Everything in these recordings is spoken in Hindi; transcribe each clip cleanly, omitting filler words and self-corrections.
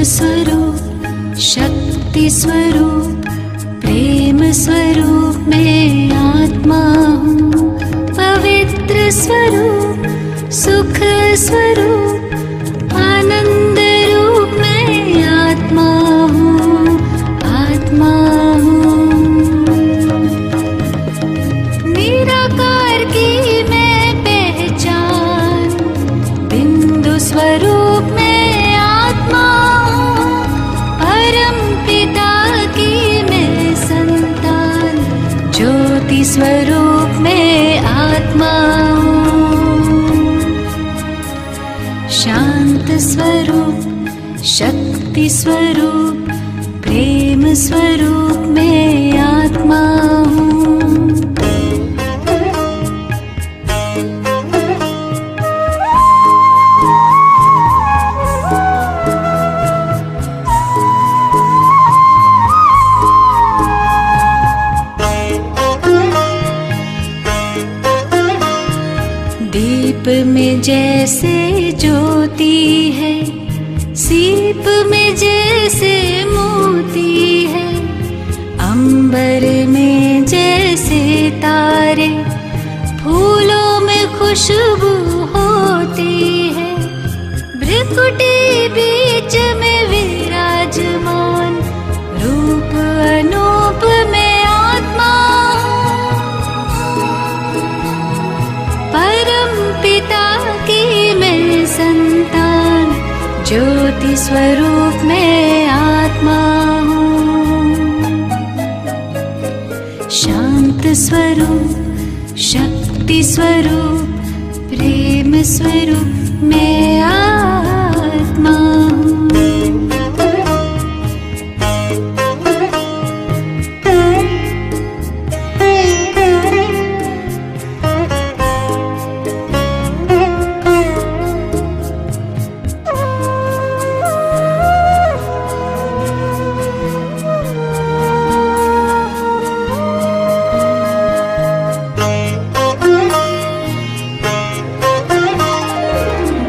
स्वरूप, शक्ति स्वरूप, प्रेम स्वरूप मैं आत्मा हूँ। पवित्र स्वरूप, सुख स्वरूप, आनंद रूप मैं आत्मा हूँ, आत्मा हूँ। निराकार की मैं पहचान, बिंदु स्वरूप में स्वरूप में आत्मा हूँ। शांत स्वरूप, शक्ति स्वरूप, प्रेम स्वरूप में आत्मा हूँ। दीप में जैसे ज्योति है, सीप में जैसे मोती है, अंबर में जैसे तारे, फूलों में खुशबू होती है, भ्रिकुटी बीच में विराजमान, रूप अनूप में आत्मा। पिता की मैं संतान, ज्योति स्वरूप में आत्मा हूँ। शांत स्वरूप, शक्ति स्वरूप, प्रेम स्वरूप में आत्मा हूँ।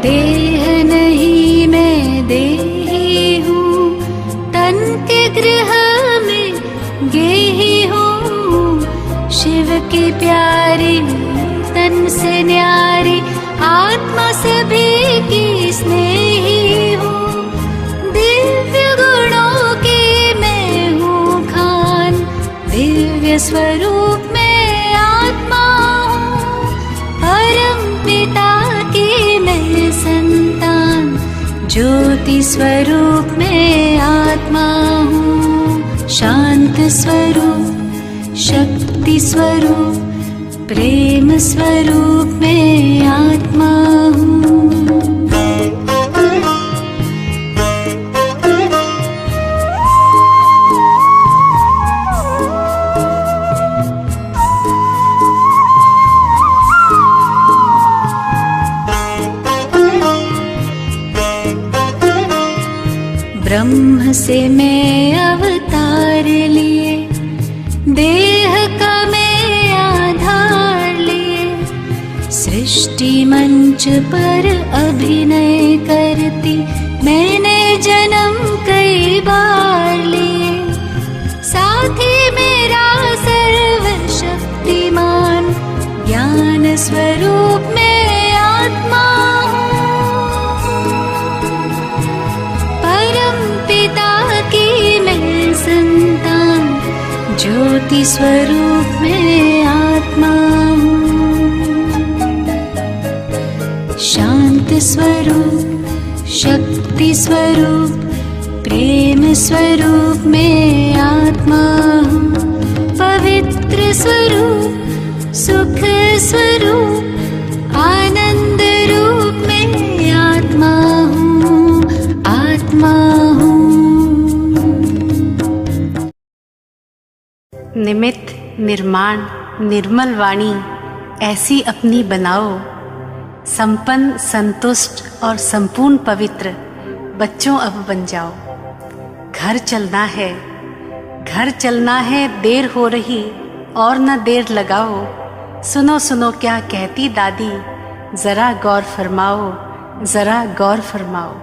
देह नहीं मैं देही हूँ, तन के गृह में गेही हूँ। शिव की प्यारी, तन से न्यारी, आत्मा सभी की स्नेही हूँ। दिव्य गुणों की मैं हूँ खान, दिव्य स्वरूप में आत्मा हूँ। परम पिता की मैं संतान, ज्योति स्वरूप में आत्मा हूँ। शांत स्वरूप, शक्ति स्वरूप, प्रेम स्वरूप में आत्मा हूँ। ब्रह्म से मैं अवतार लिए, देह का मैं आधार लिए, सृष्टि मंच पर अभिनय करती मैंने जन्म कई बार लिए। साथी मेरा सर्वशक्तिमान, ज्ञान स्वरूप में आत्मा हूँ। परम पिता की मैं संतान, ज्योति स्वरूप में आत्मा हूँ। शांत स्वरूप, शक्ति स्वरूप, प्रेम स्वरूप में आत्मा हूँ। पवित्र स्वरूप, सुख स्वरूप, निमित्त निर्माण निर्मल वाणी ऐसी अपनी बनाओ, संपन्न संतुष्ट और संपूर्ण पवित्र बच्चों अब बन जाओ। घर चलना है, देर हो रही और न देर लगाओ। सुनो सुनो क्या कहती दादी, जरा गौर फरमाओ, जरा गौर फरमाओ।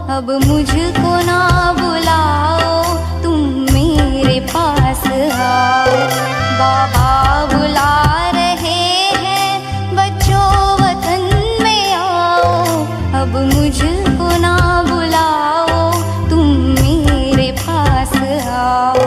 अब मुझको ना बुलाओ, तुम मेरे पास आओ। बाबा बुला रहे हैं बच्चों वतन में आओ, अब मुझको ना बुलाओ, तुम मेरे पास आओ।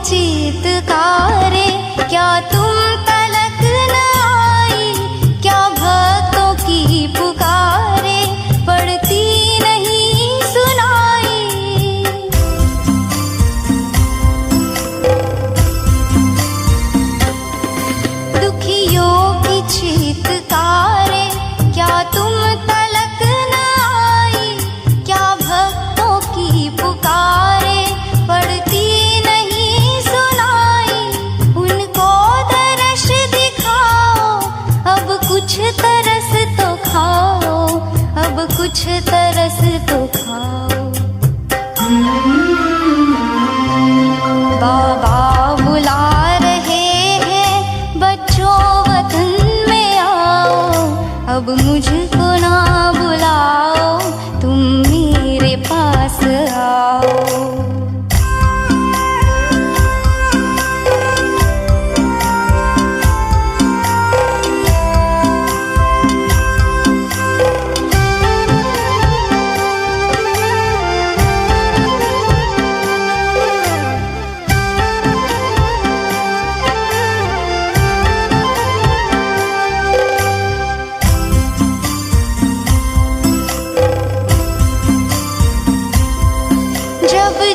चीतकारे क्या तुम तलक न आई, क्या भक्तों की पुकारे पड़ती नहीं सुनाई। दुखियों की चीतकारे क्या तुम तलक न आई, क्या भक्तों की पुकारे पड़ती कुछ तरस तो खाओ, अब कुछ तरस तो खाओ। बाबा बुला रहे हैं बच्चों वतन में आओ, अब मुझको ना बुलाओ, तुम मेरे पास आओ।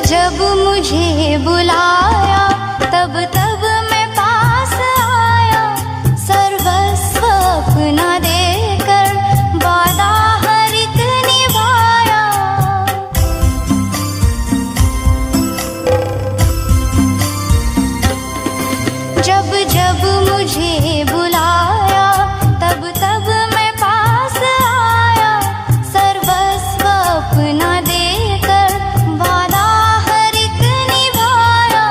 जब मुझे बुलाया तब तब मैं पास आया, सर्वस्व अपना देकर वादा हर एक निभाया। जब जब मुझे बुलाया तब तब मैं पास आया, सर्वस्व अपना देकर वादा हर एक निभाया।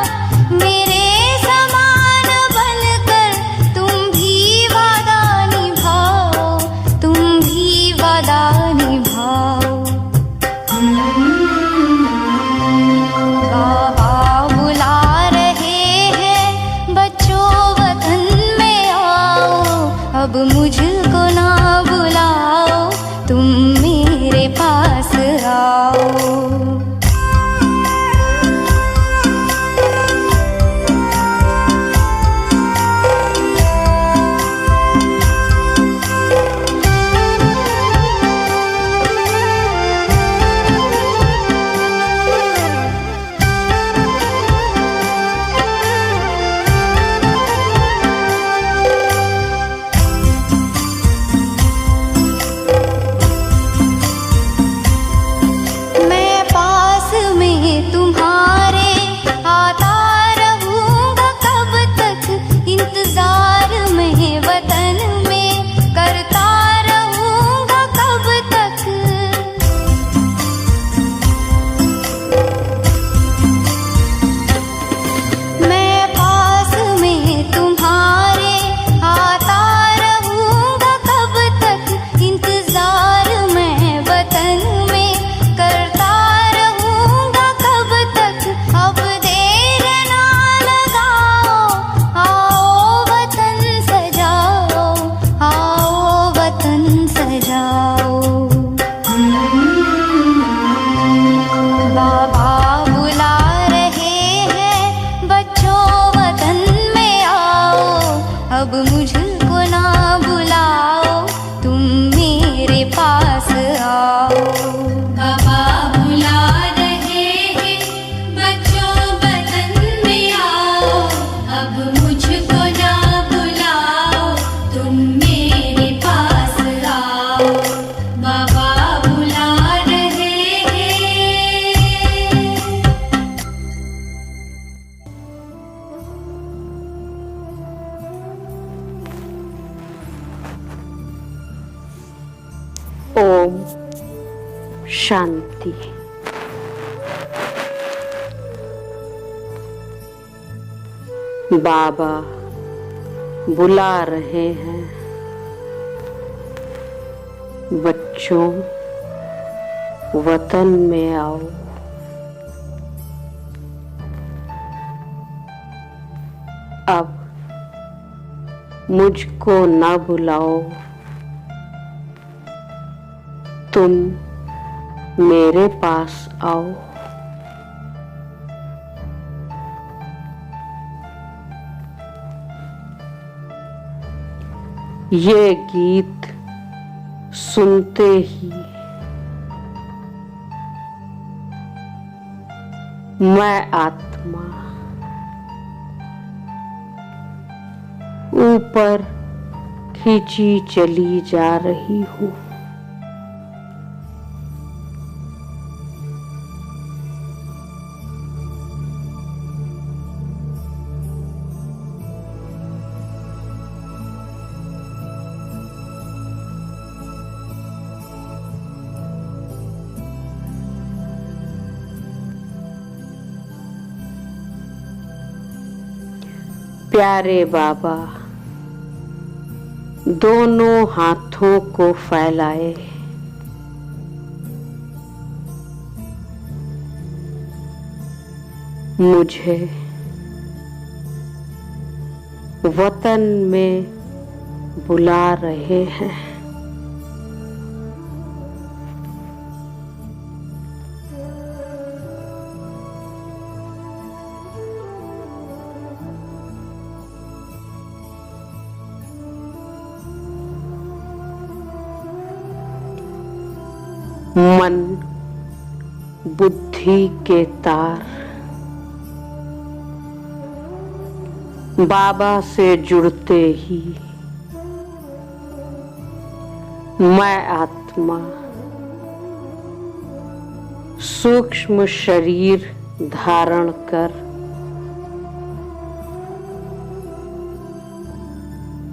ओम शांति। बाबा बुला रहे हैं, बच्चों वतन में आओ। अब मुझको न बुलाओ, तुम मेरे पास आओ। ये गीत सुनते ही मैं आत्मा ऊपर खींची चली जा रही हूँ। प्यारे बाबा दोनों हाथों को फैलाए, मुझे वतन में बुला रहे हैं। मन बुद्धि के तार बाबा से जुड़ते ही मैं आत्मा सूक्ष्म शरीर धारण कर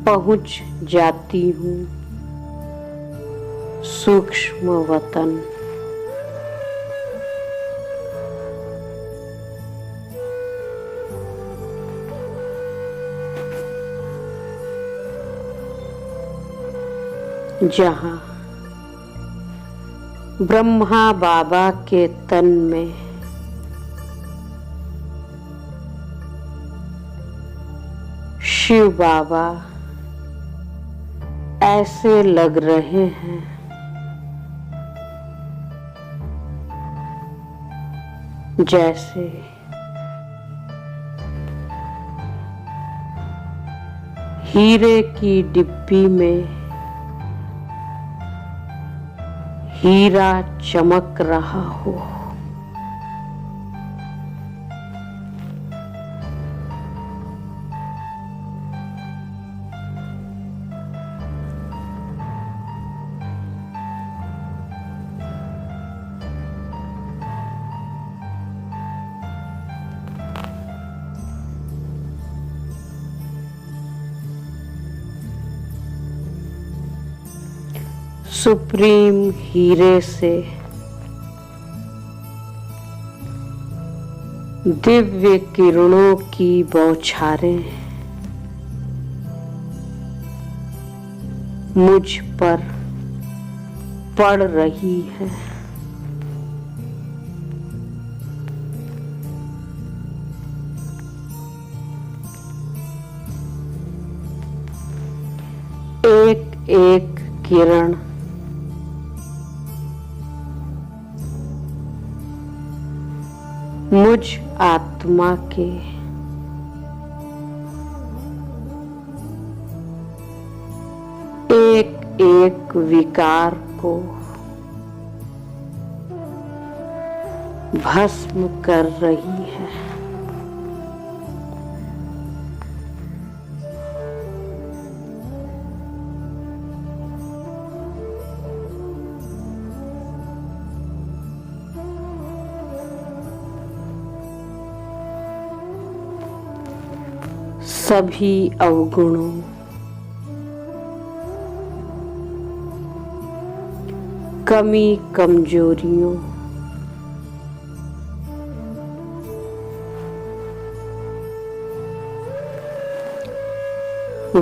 पहुंच जाती हूँ सूक्ष्म वतन। जहाँ ब्रह्मा बाबा के तन में शिव बाबा ऐसे लग रहे हैं जैसे हीरे की डिब्बी में हीरा चमक रहा हो। सुप्रीम हीरे से दिव्य किरणों की बौछारें मुझ पर पड़ रही है। एक एक किरण मुझ आत्मा के एक एक विकार को भस्म कर रही है। सभी अवगुणों कमी कमजोरियों,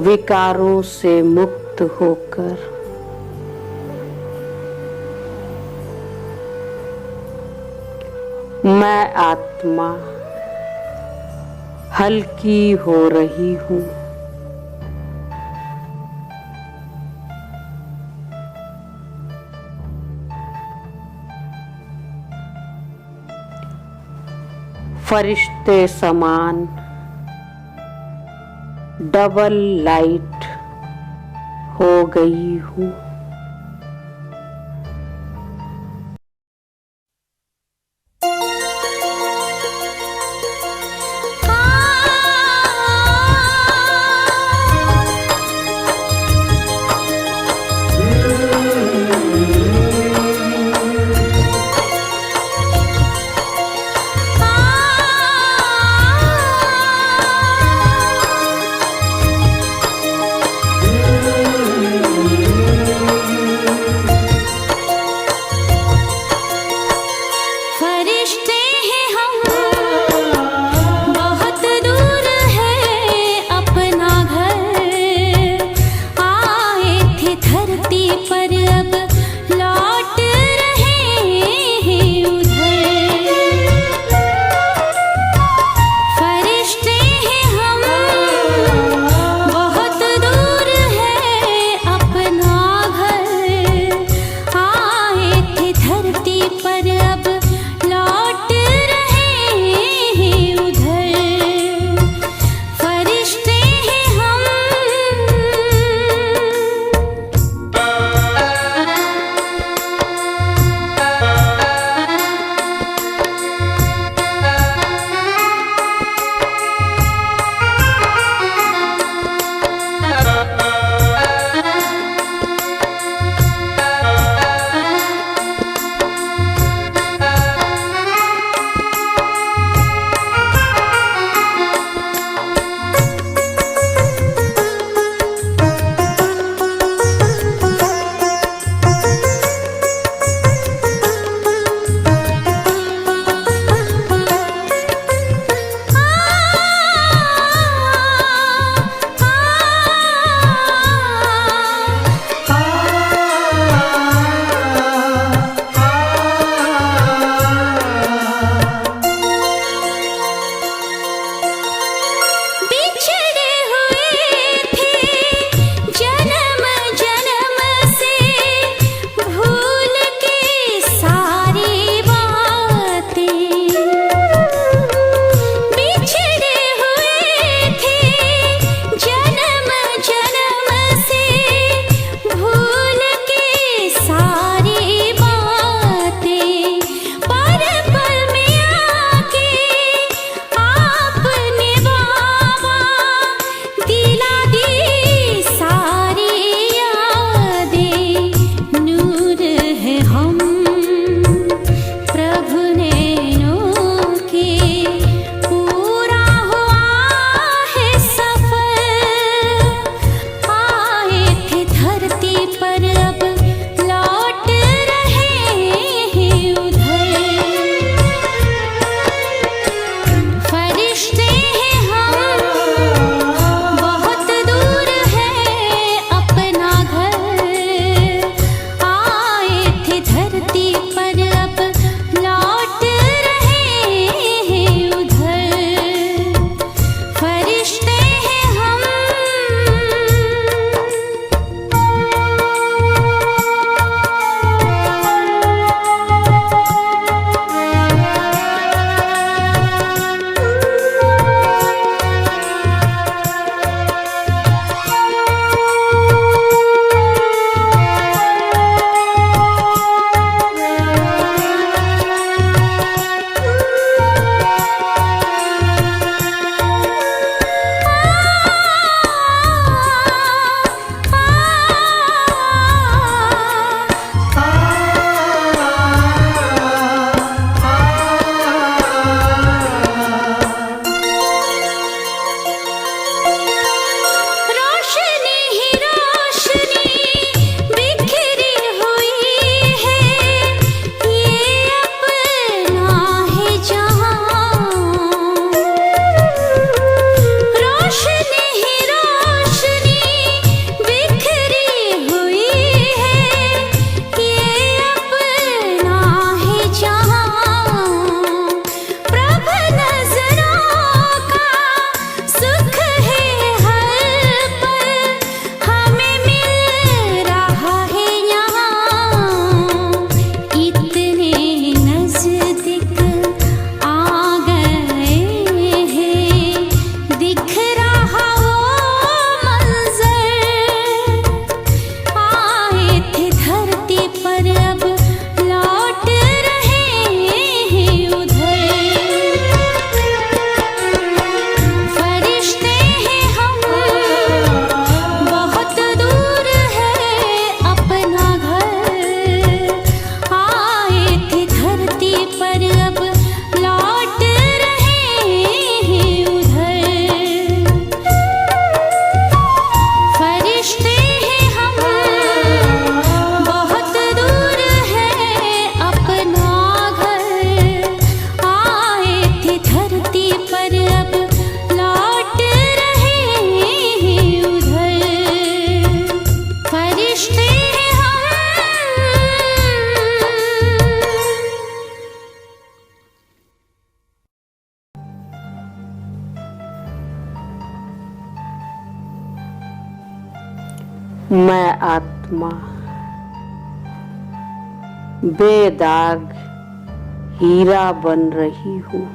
विकारों से मुक्त होकर मैं आत्मा हल्की हो रही हूँ। फरिश्ते समान डबल लाइट हो गई हूँ। रहा वो मंजर, आए थे धरती पर अब लौट रहे हैं उधर। फरिश्ते हैं हम, बहुत दूर है अपना घर, आए थे धरती पर अब लौट रहे हैं उधर। फरिश्ते हैं हम, बहुत दूर है अपना घर, आए थे धरती पर अब लौट रहे हैं उधर। फरिश्ते हैं हम। मैं आत्मा बेदाग हीरा बन रही हूँ।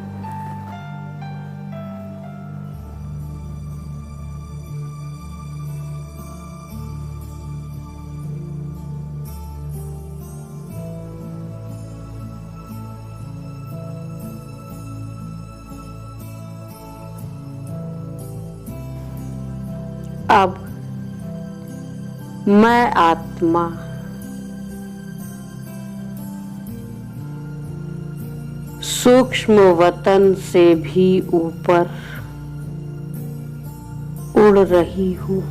अब मैं आत्मा सूक्ष्म वतन से भी ऊपर उड़ रही हूँ।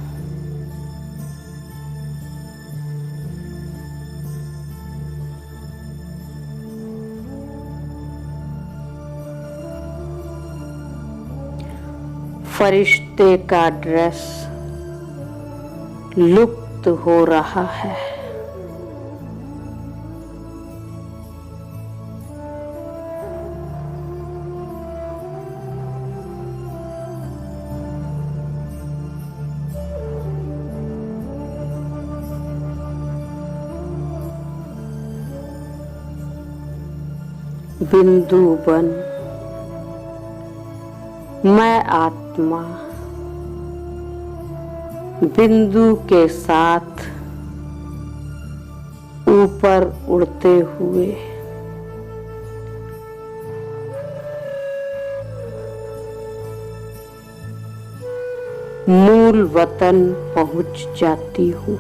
फरिश्ते का ड्रेस लुप्त हो रहा है। बिंदु बन मैं आत्मा बिंदु के साथ ऊपर उड़ते हुए मूल वतन पहुंच जाती हूँ।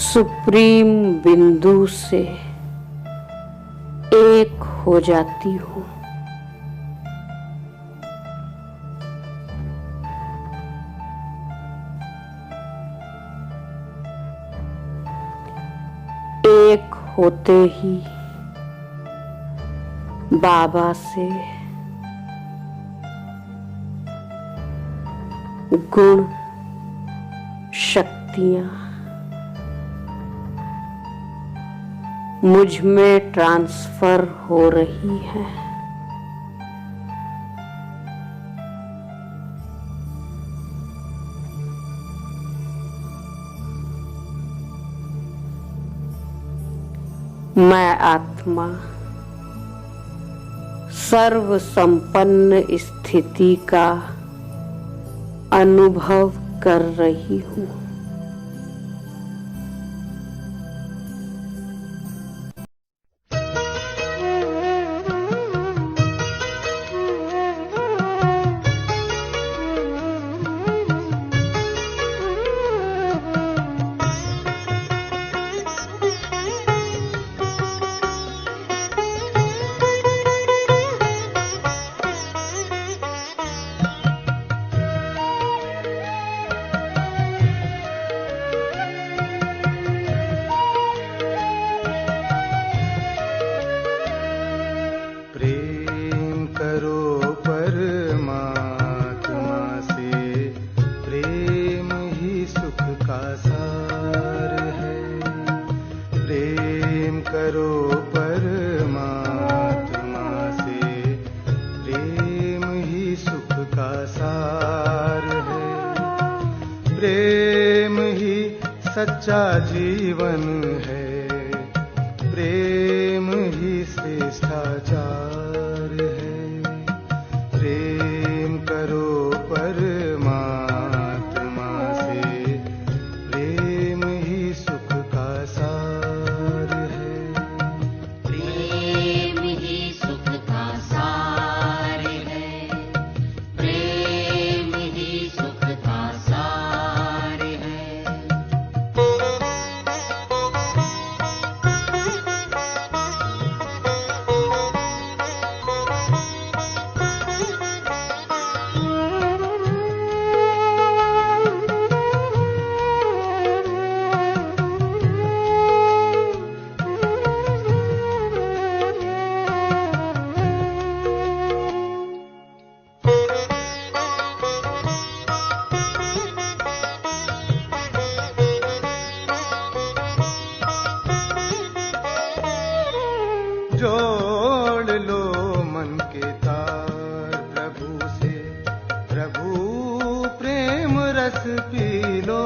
सुप्रीम बिंदु से एक हो जाती हूँ। एक होते ही बाबा से गुण शक्तियां मुझ में ट्रांसफर हो रही है। मैं आत्मा सर्व संपन्न स्थिति का अनुभव कर रही हूँ। प्रेम ही सच्चा जीवन है, लाचार है। प्रेम करो परमात्मा से, प्रेम ही सुख का सार है। प्रेम ही सुख का सार है, प्रेम ही सुख का सार है। जोड़ लो मन के तार प्रभु से, प्रभु प्रेम रस पी लो।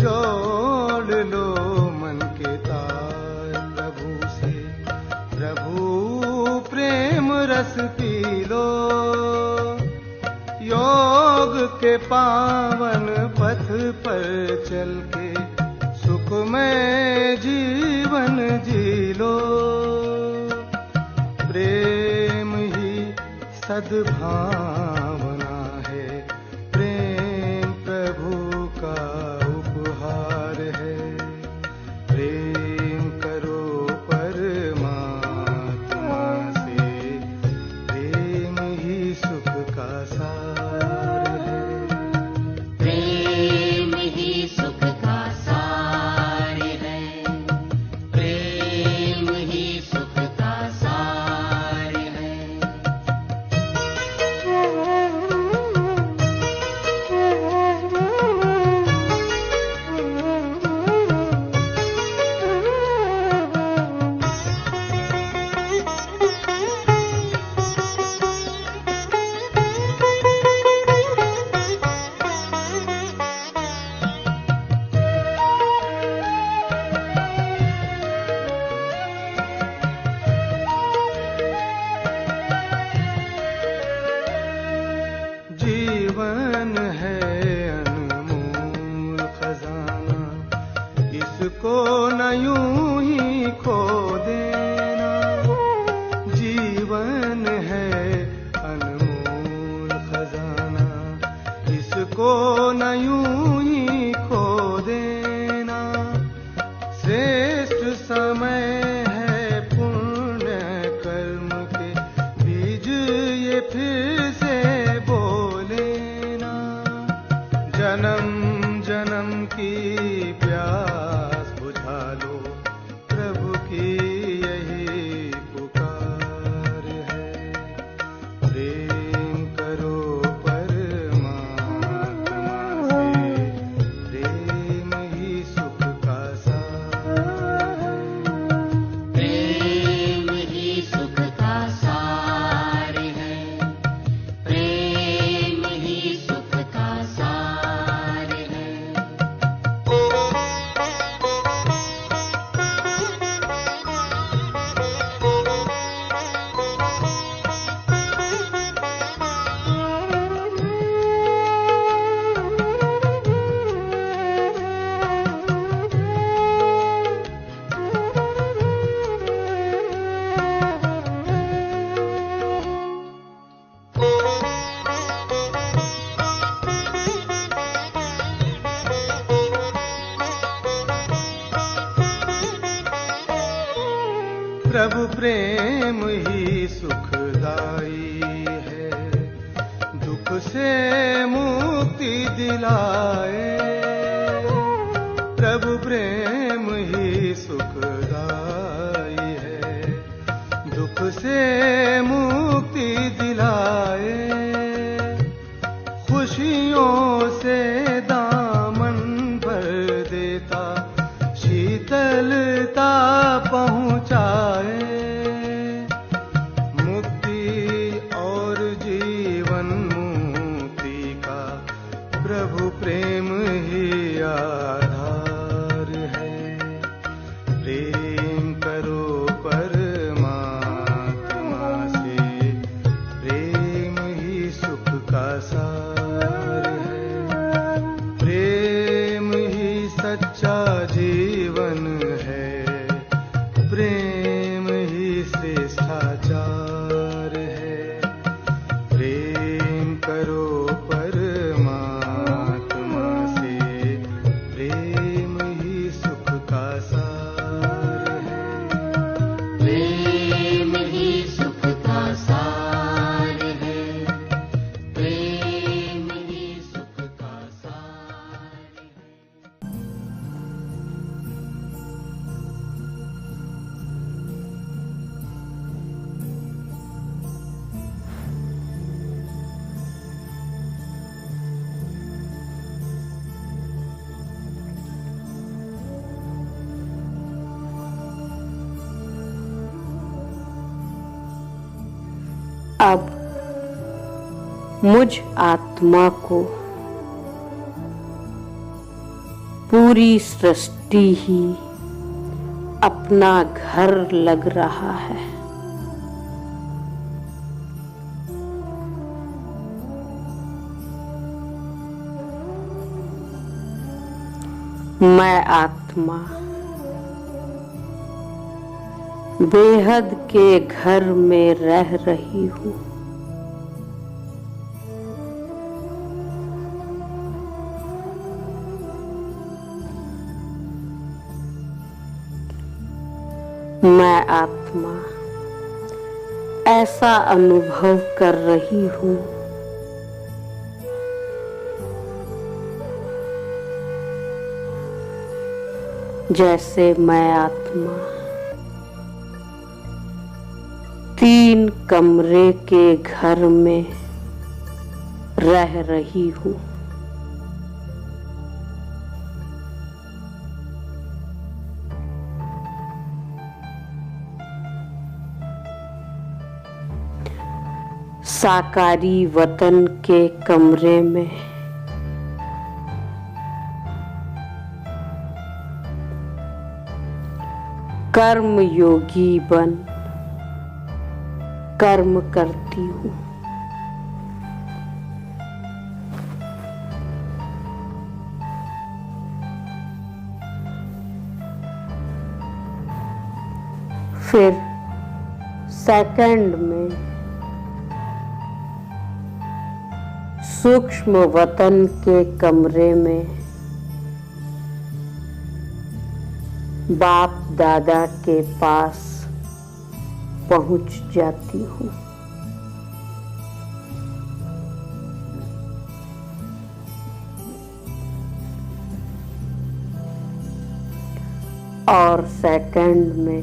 जोड़ लो मन के तार प्रभु से, प्रभु प्रेम रस पी लो। योग के पावन पथ पर चल के सुखमय जीवन जी लो। प्रेम ही सद्भावना है, प्रेम प्रभु का उपहार है। प्रेम करो परमात्मा से, प्रेम ही सुख का सार है। प्रेम ही सुख का सार है, प्रेम ही सुख का सार है। जीवन है अनमोल खजाना, इसको न यूं ही खो देना। जीवन है अनमोल खजाना, इसको न यूं ही खो देना। श्रेष्ठ समय है पुण्य कर्म के बीज ये फिर से जन्म जन्म की प्यास बुझा लो, प्रभु की यही पुकार है। प्रेम करो परमात्मा से, प्रेम ही सुख का सार है। प्रेम ही सुख का सार है, प्रेम ही सुख का सार है। प्रभु प्रेम ही सुखदाई है, दुख से मुक्ति दिलाए। प्रभु प्रेम ही सुखदाई है, दुख से मुक्ति दिलाए। खुशियों से दामन भर देता, शीतलता पहुँचाए। मुक्ति और जीवन मुक्ति का प्रभु प्रेम ही आधार है। प्रेम करो परमा अब मुझ आत्मा को पूरी सृष्टि ही अपना घर लग रहा है। मैं आत्मा बेहद के घर में रह रही हूँ। मैं आत्मा ऐसा अनुभव कर रही हूँ जैसे मैं आत्मा 3 कमरे के घर में रह रही हूँ। साकारी वतन के कमरे में कर्म योगी बन कर्म करती हूँ। फिर सेकंड में सूक्ष्म वतन के कमरे में बाप दादा के पास पहुंच जाती हूँ। और सेकंड में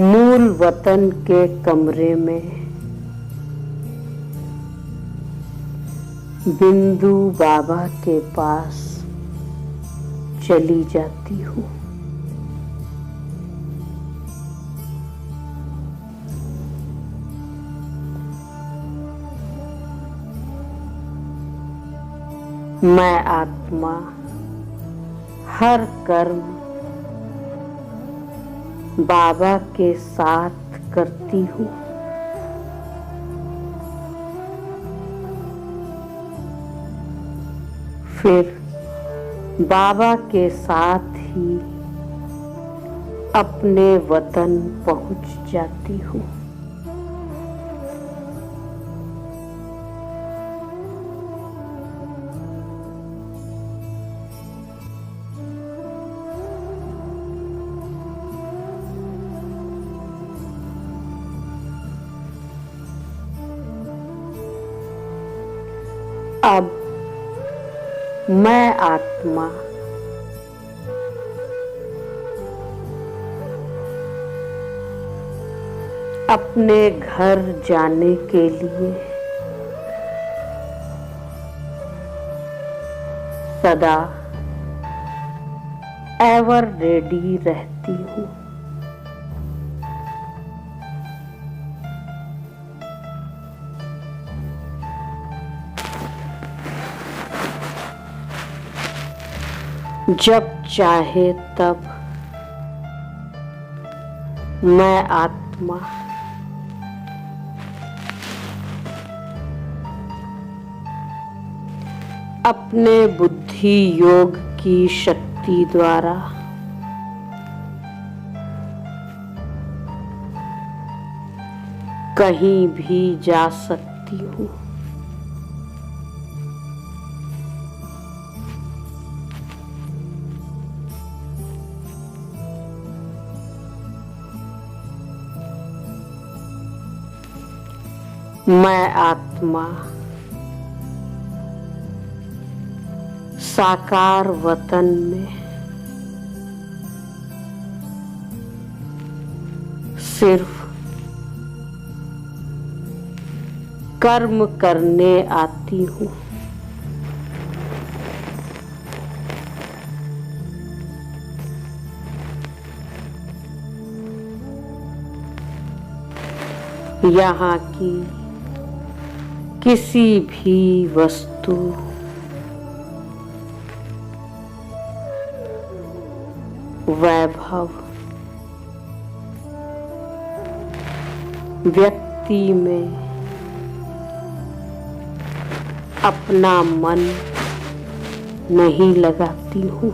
मूल वतन के कमरे में बिंदु बाबा के पास चली जाती हूँ। मैं आत्मा हर कर्म बाबा के साथ करती हूँ। फिर बाबा के साथ ही अपने वतन पहुंच जाती हूँ। अब मैं आत्मा अपने घर जाने के लिए सदा एवर रेडी रहती हूँ। जब चाहे तब मैं आत्मा अपने बुद्धि योग की शक्ति द्वारा कहीं भी जा सकती हूँ। मैं आत्मा साकार वतन में सिर्फ कर्म करने आती हूँ। यहाँ की किसी भी वस्तु वैभव व्यक्ति में अपना मन नहीं लगाती हूँ।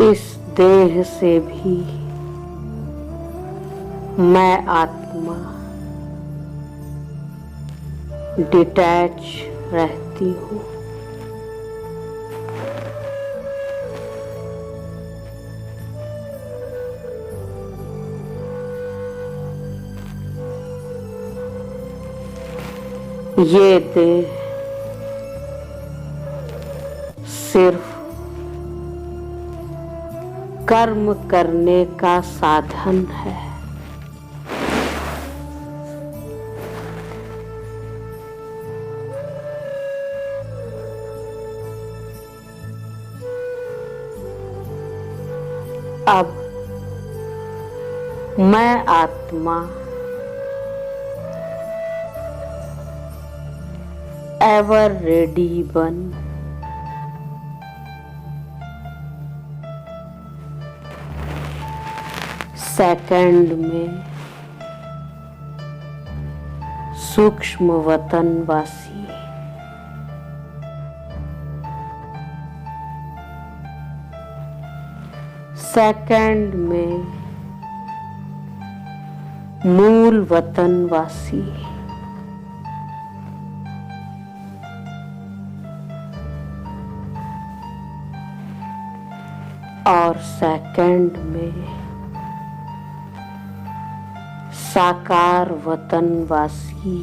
इस देह से भी मैं आत्मा डिटैच रहती हूँ। ये देह सिर्फ कर्म करने का साधन है। अब मैं आत्मा एवर रेडी बन सेकंड में सूक्ष्म वतनवासी सेकंड में मूल वतनवासी और सेकंड में साकार वतनवासी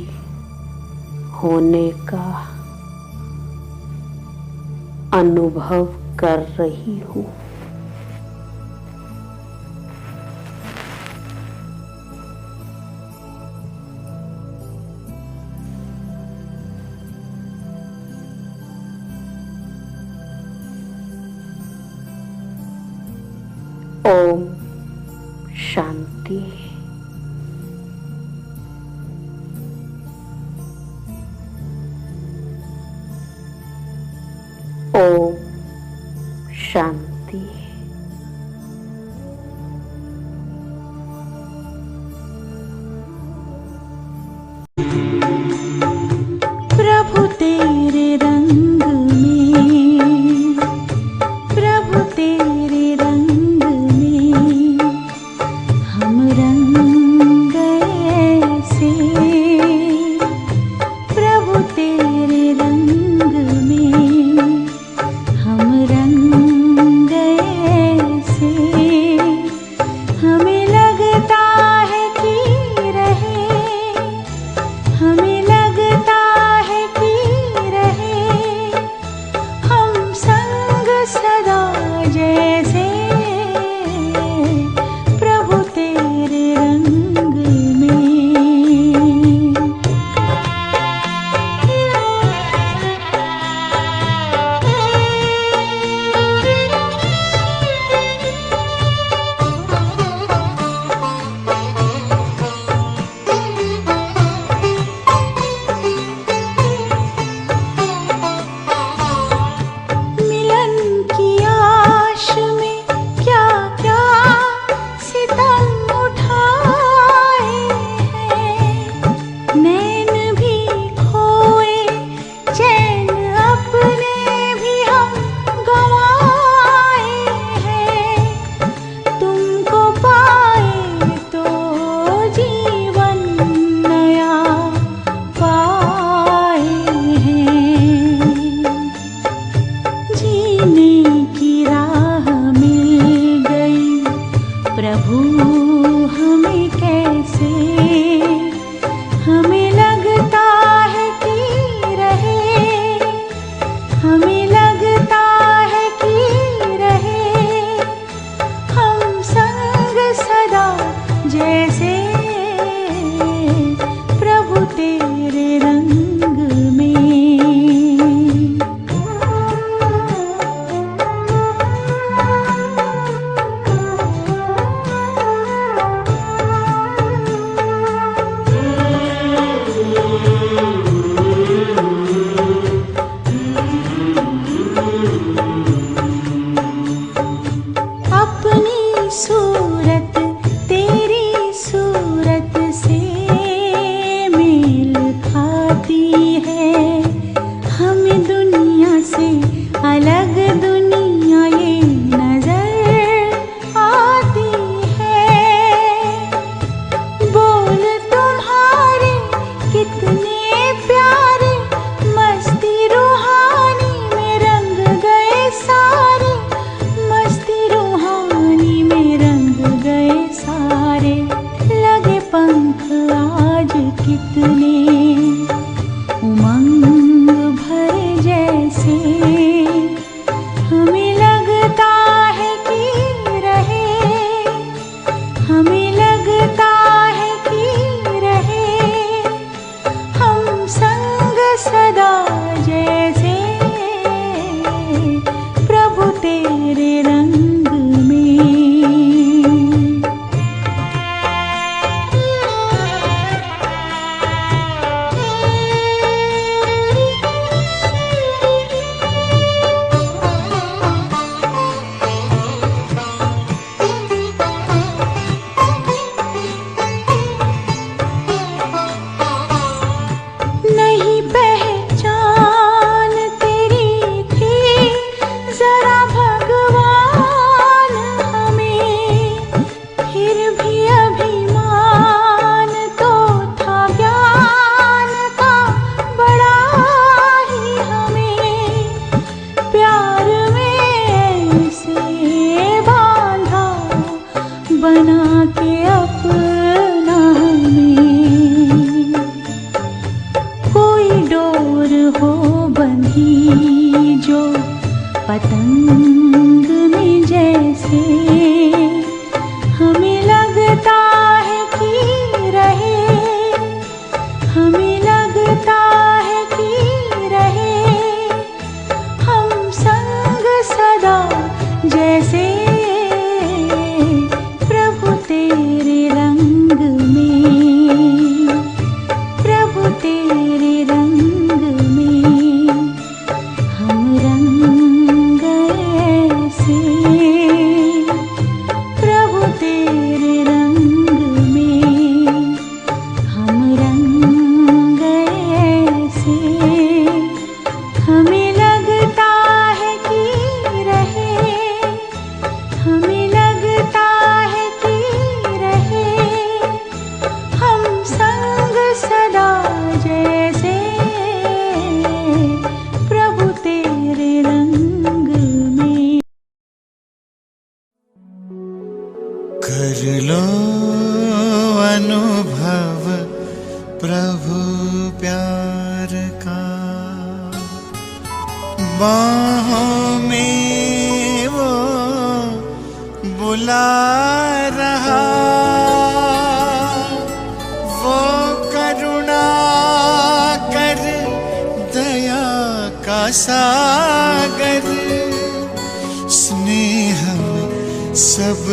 होने का अनुभव कर रही हूँ। ओम शांति। ओम शांति। प्रभु तेरे रंग में, प्रभु तेरे रंग में हम रंग गए से, प्रभु तेरे रंग में हम रंग गए से। हमें लगता है कि रहे, हमें लगता है कि रहे हम संग सदा जैसे, प्रभु तेरे रंग में। मिलन की आश में क्या क्या सितम उठाए हैं, नैन भी खोए चैन अपने भी हम गंवाए हैं। तुमको पाए तो जीवन नया पाए हैं, जीने की राह मिल गई प्रभु हमें कैसे। हमें लगता है कि रहे, हमें लगता है कि रहे हम संग सदा जैसे, प्रभु तेरे रंग में।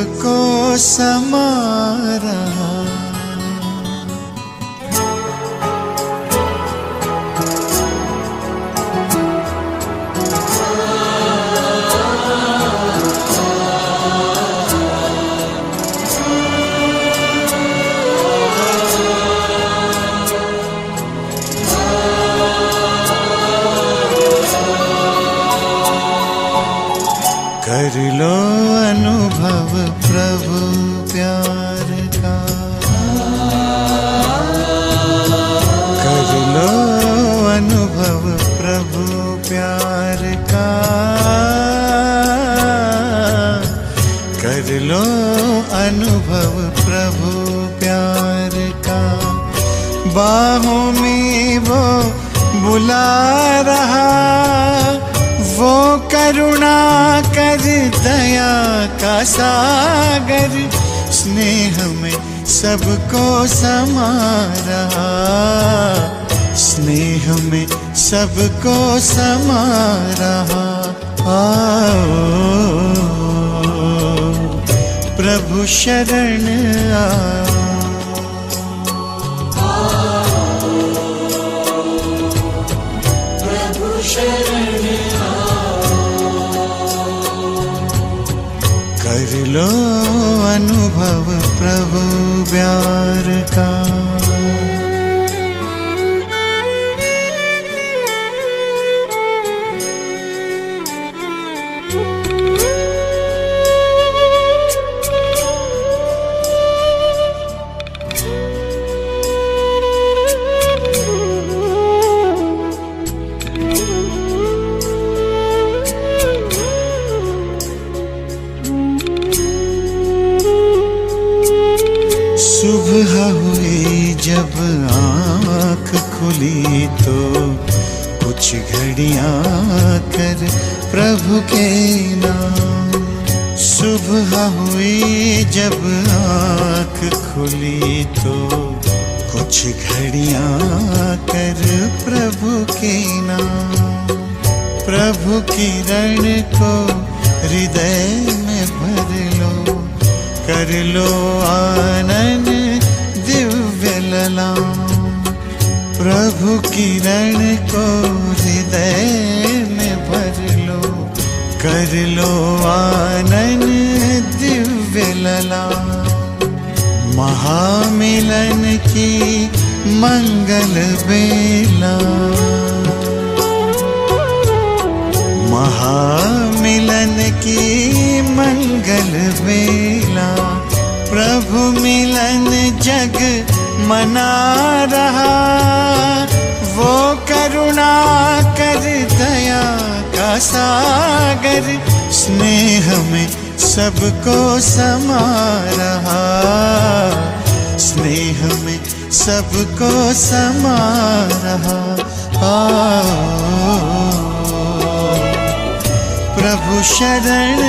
सबको समा रहा। कर लो अनुभव प्रभु प्यार का, कर लो अनुभव प्रभु प्यार का, कर लो अनुभव प्रभु प्यार का। बाहों में वो बुला रहा, वो करुणा कर दया का सागर, स्नेह में सबको समा रहा, स्नेह में सबको समा रहा। आओ प्रभु शरण आओ, प्रभु शरण कर लो अनुभव प्रभु प्यार का। सुबह हुई जब आँख खुली तो कुछ घड़ियाँ कर प्रभु के नाम। सुबह हुई जब आँख खुली तो कुछ घड़ियाँ कर प्रभु के नाम। प्रभु किरण को हृदय में भर लो, कर लो आनंद दिव्य ललाम। प्रभु किरण को हृदय में भर लो, कर लो आनंद दिव्य ललाम। महामिलन की मंगल बेला, महामिलन की मंगल बेला। प्रभु मिलन जग मना रहा, वो करुणा कर दया का सागर, स्नेह में सबको समा रहा, स्नेह में सबको समा रहा। आओ प्रभु शरण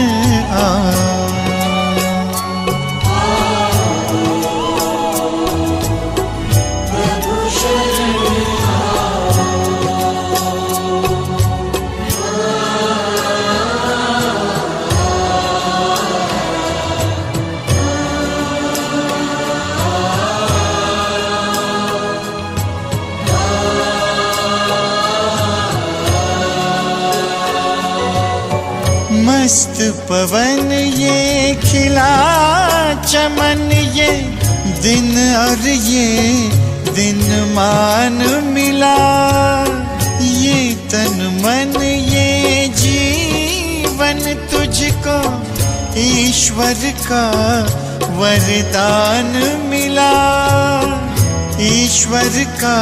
आओ, मस्त पवन ये खिला चमन, ये दिन और ये दिन मान मिला। ये तन मन ये जीवन तुझको ईश्वर का वरदान मिला, ईश्वर का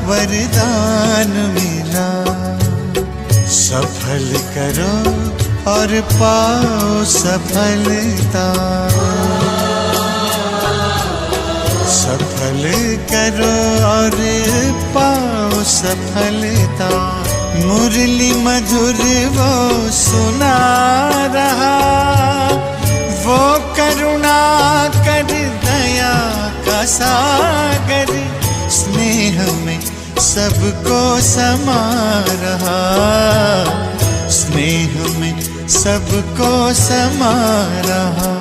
वरदान मिला। सफल करो और पाओ सफलता, सफल करो और पाओ सफलता। मुरली मधुर वो सुना रहा, वो करुणा कर दया का सागर, स्नेह में सबको समा रहा, स्नेह में सबको समा रहा।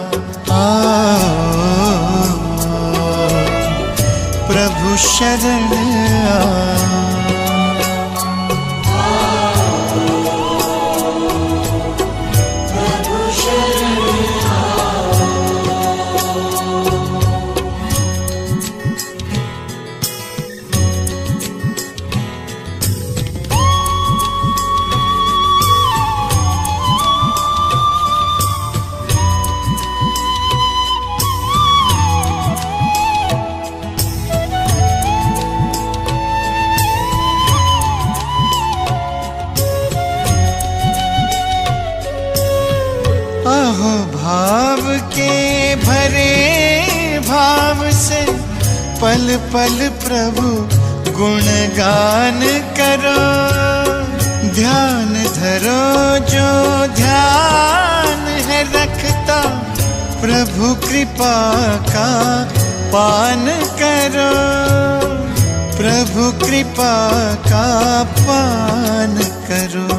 प्रभु शरण आओ। अहो भाव के भरे भाव से पल पल प्रभु गुणगान करो। ध्यान धरो जो ध्यान है रखता, प्रभु कृपा का पान करो। प्रभु कृपा का पान करो।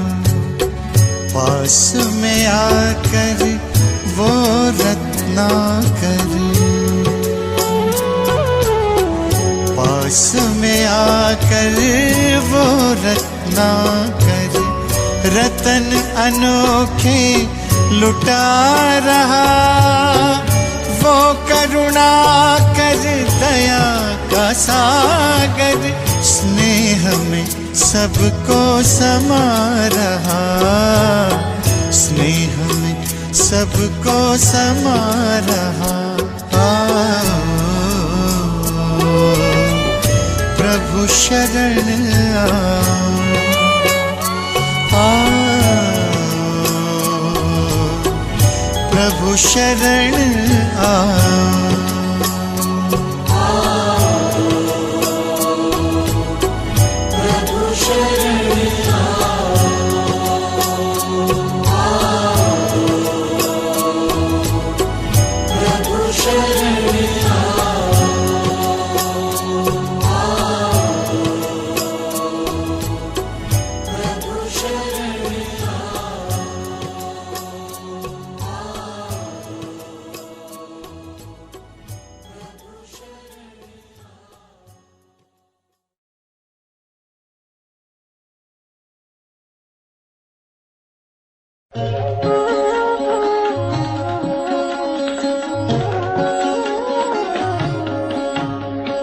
पास में आकर वो रत्नाकर, पास में आकर वो रत्नाकर, रतन अनोखे लुटा रहा। वो करुणा कर दया का सागर, स्नेह में सबको समा रहा। स्नेह में सबको समा रहा। प्रभु शरण आओ। प्रभु शरण आओ।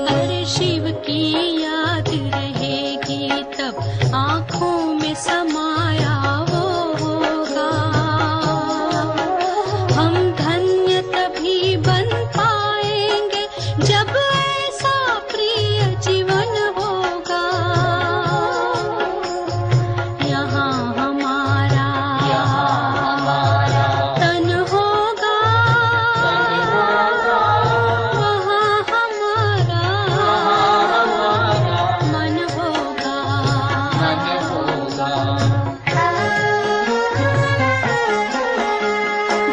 अरे शिव की याद रहेगी तब आँखों में समाया वो होगा। हम धन्य तभी बन पाएंगे जब ऐसा प्रिय जीवन होगा। यहाँ हमारा तन होगा, वहाँ हमारा मन होगा।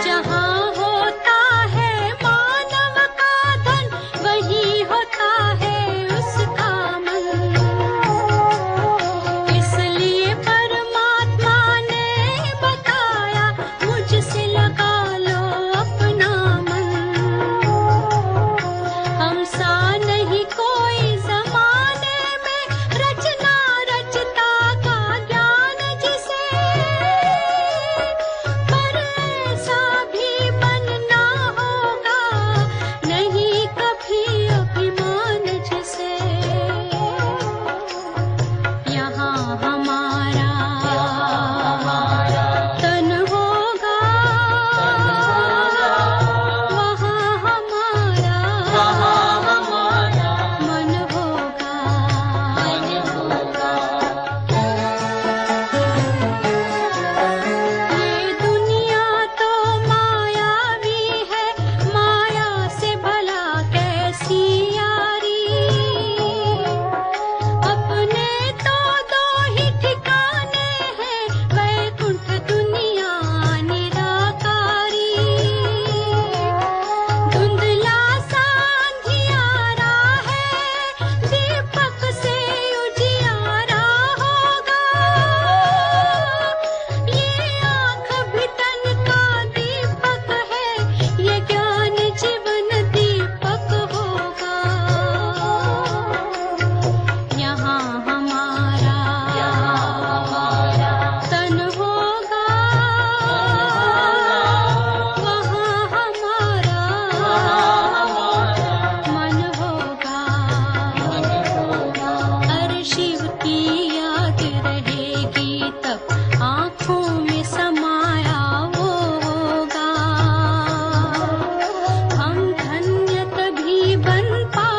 जहाँ होता है मानव का धन, वहीं होता है उसका मन। इसलिए परमात्मा ने बताया, मुझसे लगा लो अपना मन। हम सा नहीं कोई जमाने में, रचना रचता का ज्ञान जिसे, पर ऐसा भी बनना होगा नहीं कभी अभिमान जिसे। यहाँ हमारा तन होगा, वहाँ हमारा पा